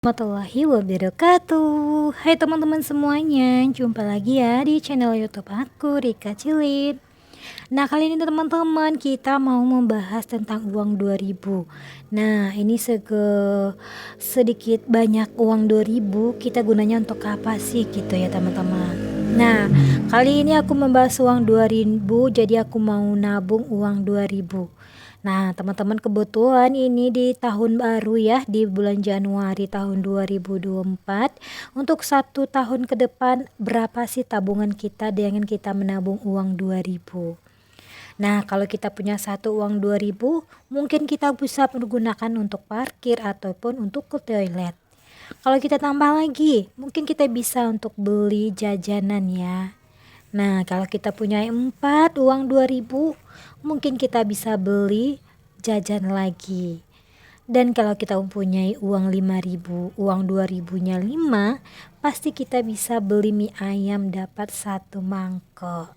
Warahmatullahi wabarakatuh. Hai teman-teman semuanya, jumpa lagi ya di channel YouTube aku, Rika Cilin. Nah, kali ini teman-teman kita mau membahas tentang uang 2000. Nah, ini sedikit banyak uang 2000 kita gunanya untuk apa sih gitu ya teman-teman. Nah, kali ini aku membahas uang 2000, jadi aku mau nabung uang 2000. Nah, teman-teman, kebetulan ini di tahun baru ya, di bulan Januari tahun 2024. Untuk 1 tahun ke depan, berapa sih tabungan kita dengan kita menabung uang 2000? Nah, kalau kita punya satu uang 2000, mungkin kita bisa menggunakan untuk parkir ataupun untuk ke toilet. Kalau kita tambah lagi, mungkin kita bisa untuk beli jajanan ya. Nah, kalau kita punya 4 uang 2000, mungkin kita bisa beli jajan lagi. Dan kalau kita mempunyai uang 5000, uang 2000-nya 5, pasti kita bisa beli mie ayam dapat 1 mangkok.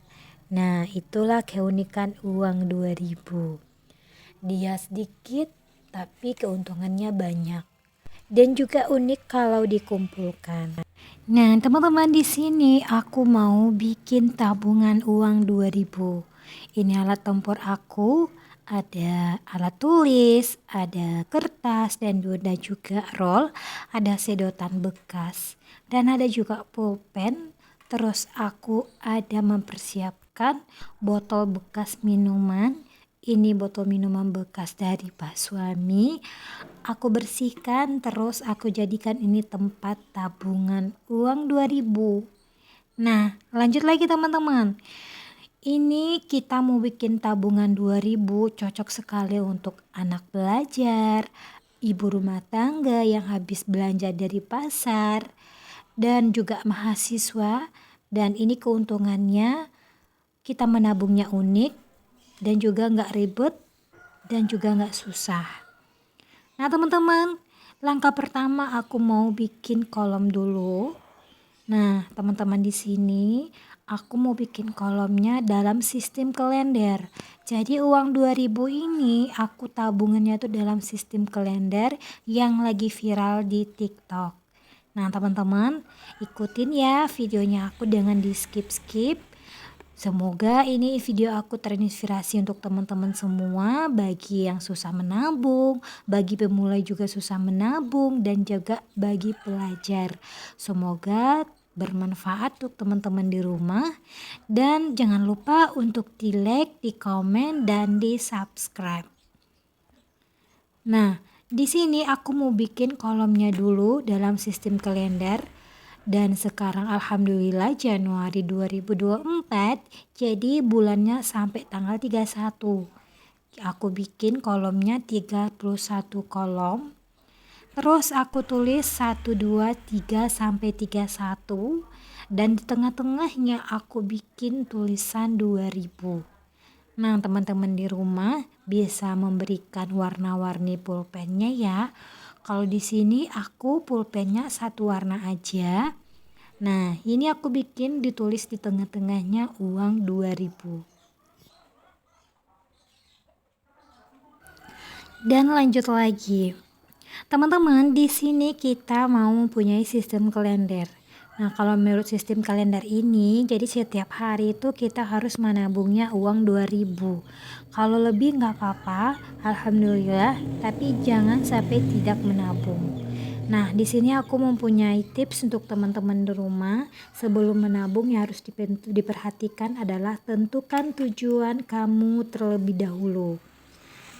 Nah, itulah keunikan uang 2000. Dia sedikit tapi keuntungannya banyak. Dan juga unik kalau dikumpulkan. Nah, teman-teman, di sini aku mau bikin tabungan uang 2000. Ini alat tempur aku, ada alat tulis, ada kertas dan juga roll, ada sedotan bekas dan ada juga pulpen. Terus aku ada mempersiapkan botol bekas minuman. Ini botol minuman bekas dari Pak Suami. Aku bersihkan, terus aku jadikan ini tempat tabungan uang 2000. Nah, lanjut lagi teman-teman. Ini kita mau bikin tabungan 2000, cocok sekali untuk anak belajar, ibu rumah tangga yang habis belanja dari pasar, dan juga mahasiswa. Dan ini keuntungannya, kita menabungnya unik dan juga nggak ribet dan juga nggak susah. Nah teman-teman, langkah pertama aku mau bikin kolom dulu. Nah teman-teman, di sini aku mau bikin kolomnya dalam sistem kalender. Jadi uang 2000 ini aku tabungannya tuh dalam sistem kalender yang lagi viral di TikTok. Nah teman-teman, ikutin ya videonya aku dengan di skip-skip. Semoga ini video aku terinspirasi untuk teman-teman semua, bagi yang susah menabung, bagi pemula juga susah menabung, dan juga bagi pelajar. Semoga bermanfaat untuk teman-teman di rumah, dan jangan lupa untuk di like, di komen, dan di subscribe. Nah, di sini aku mau bikin kolomnya dulu dalam sistem kalender. Dan sekarang alhamdulillah Januari 2024, jadi bulannya sampai tanggal 31. Aku bikin kolomnya 31 kolom. Terus aku tulis 1, 2, 3 sampai 31. Dan di tengah-tengahnya aku bikin tulisan 2000. Nah, teman-teman di rumah bisa memberikan warna-warni pulpennya ya. Kalau di sini aku pulpennya satu warna aja. Nah, ini aku bikin ditulis di tengah-tengahnya uang 2000. Dan lanjut lagi. Teman-teman, di sini kita mau mempunyai sistem kalender. Nah, kalau menurut sistem kalender ini, jadi setiap hari itu kita harus menabungnya uang 2000. Kalau lebih nggak apa-apa, alhamdulillah, tapi jangan sampai tidak menabung. Nah, di sini aku mempunyai tips untuk teman-teman di rumah. Sebelum menabung yang harus diperhatikan adalah tentukan tujuan kamu terlebih dahulu.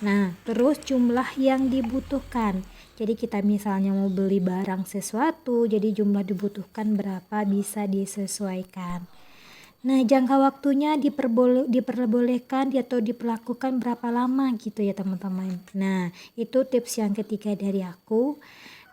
Nah, terus jumlah yang dibutuhkan. Jadi kita misalnya mau beli barang sesuatu, jadi jumlah dibutuhkan berapa bisa disesuaikan. Nah, jangka waktunya diperbolehkan atau diperlakukan berapa lama gitu ya teman-teman. Nah, itu tips yang ketiga dari aku.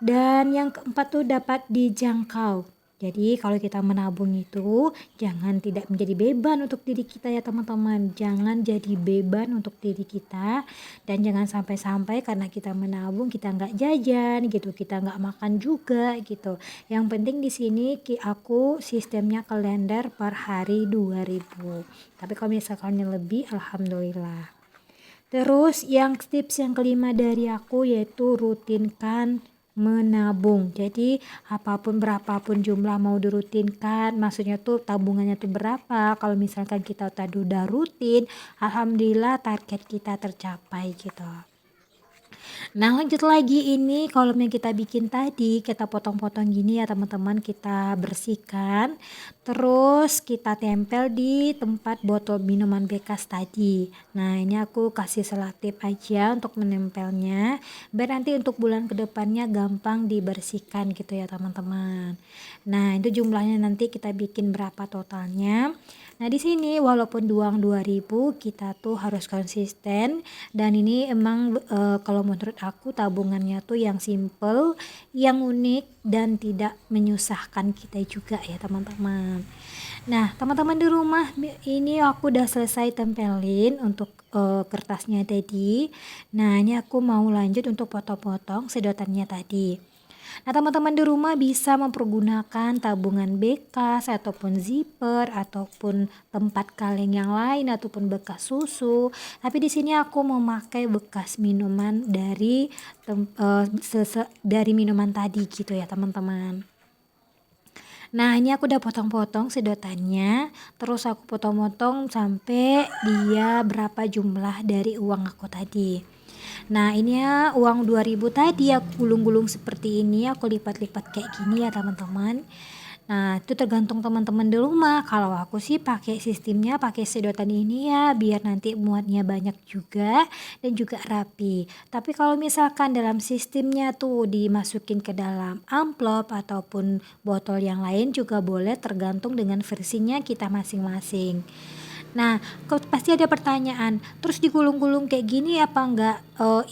Dan yang keempat tuh dapat dijangkau. Jadi kalau kita menabung itu jangan tidak menjadi beban untuk diri kita ya teman-teman. Jangan jadi beban untuk diri kita, dan jangan sampai-sampai karena kita menabung kita nggak jajan gitu, kita nggak makan juga gitu. Yang penting di sini aku sistemnya kalender per hari 2000. Tapi kalau misalkan lebih, alhamdulillah. Terus yang tips yang kelima dari aku yaitu rutinkan menabung. Jadi apapun berapapun jumlah mau dirutinkan, maksudnya tuh tabungannya tuh berapa. Kalau misalkan kita tadi udah rutin, alhamdulillah target kita tercapai gitu. Nah, lanjut lagi, ini kolom yang kita bikin tadi kita potong-potong gini ya teman-teman, kita bersihkan, terus kita tempel di tempat botol minuman bekas tadi. Nah, ini aku kasih selotip aja untuk menempelnya, biar nanti untuk bulan kedepannya gampang dibersihkan gitu ya teman-teman. Nah, itu jumlahnya nanti kita bikin berapa totalnya. Nah, di sini walaupun uang 2000 kita tuh harus konsisten, dan ini emang kalau menurut aku tabungannya tuh yang simple, yang unik dan tidak menyusahkan kita juga ya teman-teman. Nah, teman-teman di rumah, ini aku udah selesai tempelin untuk kertasnya tadi. Nah, ini aku mau lanjut untuk potong-potong sedotannya tadi. Nah, teman-teman di rumah bisa mempergunakan tabungan bekas ataupun zipper ataupun tempat kaleng yang lain ataupun bekas susu. Tapi di sini aku memakai bekas minuman dari dari minuman tadi gitu ya, teman-teman. Nah, ini aku udah potong-potong sedotannya, terus aku potong-potong sampai dia berapa jumlah dari uang aku tadi. Nah, ini ya uang 2000 tadi aku gulung-gulung seperti ini, aku lipat-lipat kayak gini ya teman-teman. Nah, itu tergantung teman-teman di rumah. Kalau aku sih pakai sistemnya pakai sedotan ini ya, biar nanti muatnya banyak juga dan juga rapi. Tapi kalau misalkan dalam sistemnya tuh dimasukin ke dalam amplop ataupun botol yang lain juga boleh, tergantung dengan versinya kita masing-masing. Nah, pasti ada pertanyaan, terus digulung-gulung kayak gini apa enggak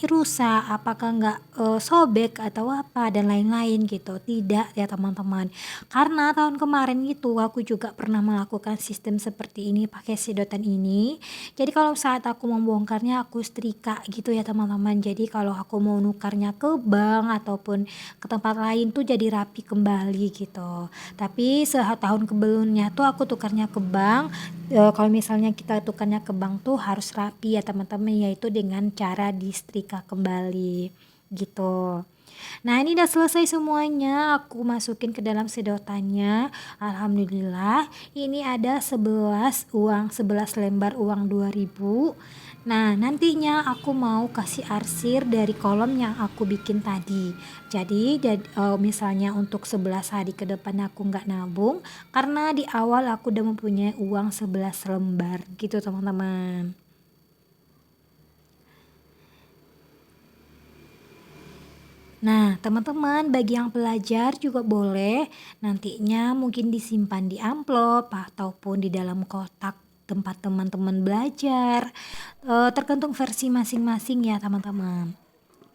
rusak, apakah enggak sobek atau apa dan lain-lain gitu. Tidak ya teman-teman. Karena tahun kemarin itu aku juga pernah melakukan sistem seperti ini pakai sedotan ini. Jadi kalau saat aku membongkarnya aku setrika gitu ya teman-teman. Jadi kalau aku mau nukarnya ke bank ataupun ke tempat lain tuh jadi rapi kembali gitu. Tapi setahun sebelumnya tuh aku tukarnya ke bank. Kalau misalnya kita tukarnya ke bank tuh harus rapi ya teman-teman, yaitu dengan cara disetrika kembali gitu. Nah, ini udah selesai semuanya, aku masukin ke dalam sedotannya. Alhamdulillah ini ada 11 lembar uang 2000. Nah, nantinya aku mau kasih arsir dari kolom yang aku bikin tadi. Jadi misalnya untuk 11 hari ke depan aku nggak nabung, karena di awal aku udah mempunyai uang 11 lembar gitu teman-teman. Nah, teman-teman, bagi yang pelajar juga boleh nantinya mungkin disimpan di amplop ataupun di dalam kotak tempat teman-teman belajar. Tergantung versi masing-masing ya, teman-teman.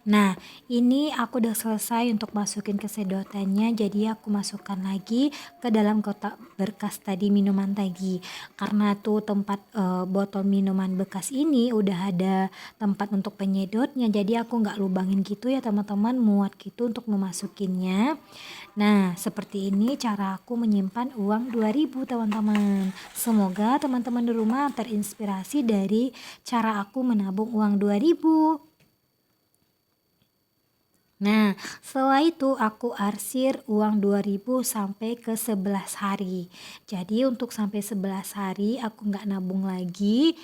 Nah, ini aku udah selesai untuk masukin ke sedotannya, jadi aku masukkan lagi ke dalam kotak berkas tadi minuman tadi. Karena tuh tempat botol minuman bekas ini udah ada tempat untuk penyedotnya, jadi aku nggak lubangin gitu ya teman-teman, muat gitu untuk memasukinnya. Nah, seperti ini cara aku menyimpan uang 2000 teman-teman. Semoga teman-teman di rumah terinspirasi dari cara aku menabung uang 2000. Nah, setelah itu aku arsir uang 2000 sampai ke 11 hari. Jadi untuk sampai 11 hari aku nggak nabung lagi.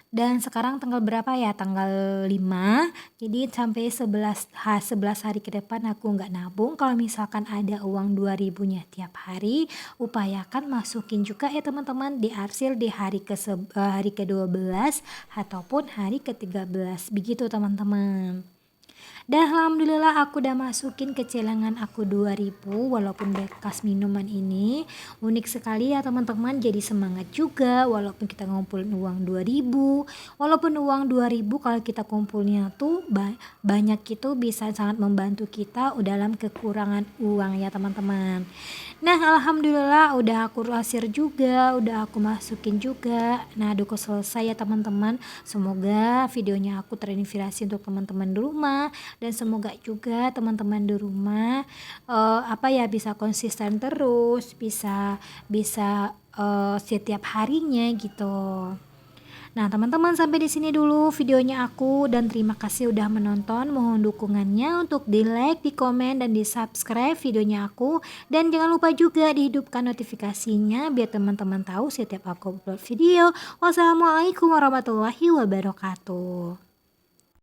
Dan sekarang tanggal berapa ya? Tanggal 5. Jadi sampai 11 hari ke depan aku nggak nabung. Kalau misalkan ada uang 2000-nya tiap hari, upayakan masukin juga ya teman-teman, diarsir di hari hari ke-12 ataupun hari ke-13. Begitu teman-teman. Dan alhamdulillah aku udah masukin ke celengan aku 2000, walaupun bekas minuman ini. Unik sekali ya teman-teman, jadi semangat juga walaupun kita ngumpulin uang 2000. Walaupun uang 2000 kalau kita kumpulnya tuh banyak, itu bisa sangat membantu kita dalam kekurangan uang ya teman-teman. Nah, alhamdulillah udah aku arsir juga, udah aku masukin juga. Nah, udah selesai ya teman-teman. Semoga videonya aku terinspirasi untuk teman-teman di rumah, dan semoga juga teman-teman di rumah bisa konsisten terus, bisa setiap harinya gitu. Nah, teman-teman sampai di sini dulu videonya aku dan terima kasih udah menonton. Mohon dukungannya untuk di-like, di-komen dan di-subscribe videonya aku dan jangan lupa juga dihidupkan notifikasinya biar teman-teman tahu setiap aku upload video. Wassalamualaikum warahmatullahi wabarakatuh.